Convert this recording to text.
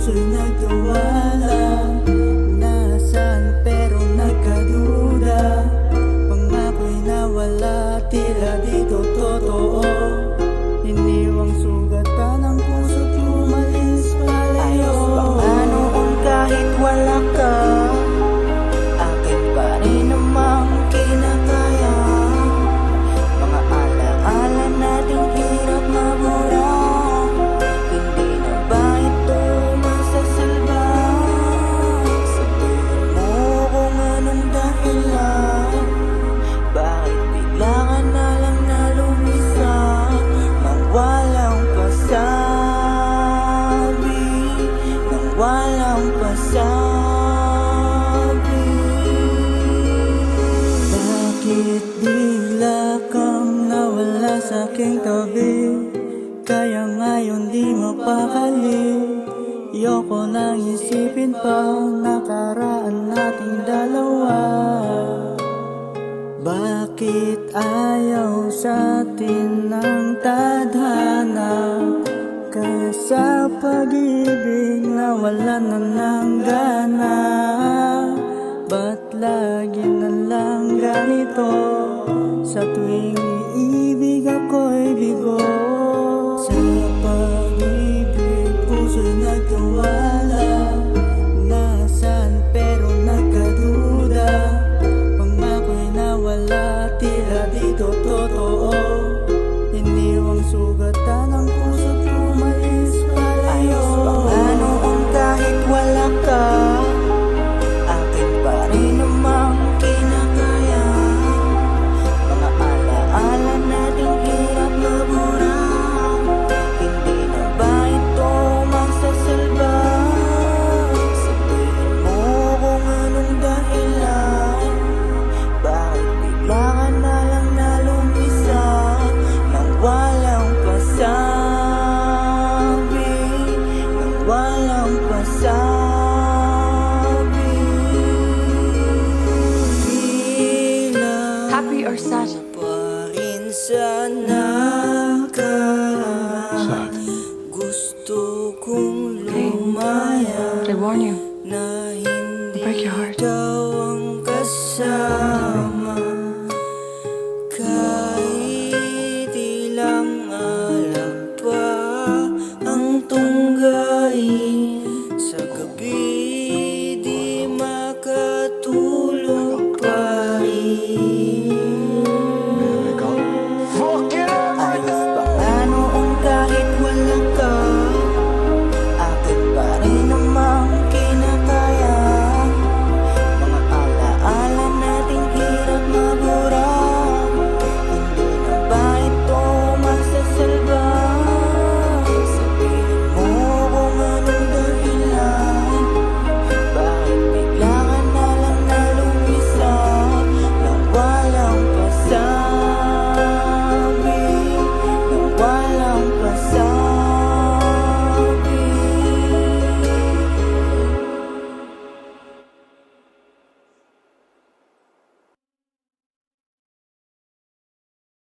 puso'y nagtiwala. Nasaan pero nagkaduda, pangako'y nawala, tila dito totoo. Iniwang sugatan ang puso't umalis palayo. Ayos pa nga noon kahit wala ka, akin pa rin namang kinakaya. Mga alaala nating hirap mabura, hindi na ba ito masasalba? Sabihin mo kung anong dahilan, bakit bigla ka na lang nalumisan nang walang pasabi, nang walang pasabi? Bakit bigla kang nawala sa aking tabi? Kaya ngayon di mapakali. Ayoko nang isipin pa nakaraan nating dalawa. Bakit ayaw sa'tin ng tadhana? Kaya sa pag-ibig nawalan na ng gana. Ba't lagi na lang ganito? Sa tuwing iibig ako'y bigo. Sa pag-ibig puso'y nagtiwala. Nasaan pero nagkaduda, pangako'y nawala, tila dito totoo. Iniwang sugatan ang puso't umalis palayo. Ayos pa nga noon kahit wala ka, akin pa rin namang kinakaya. Mga alaala nating hirap mabura, hindi na ba ito magsasalba? Sabihin mo kung anong dahilan, bakit bigla ka na lang nalumisan nang walang pasabi, nang walang pasabi? Tila Happy or sad? pa rin sa nakaraan, Sad. gusto kong lumaya. I warn you.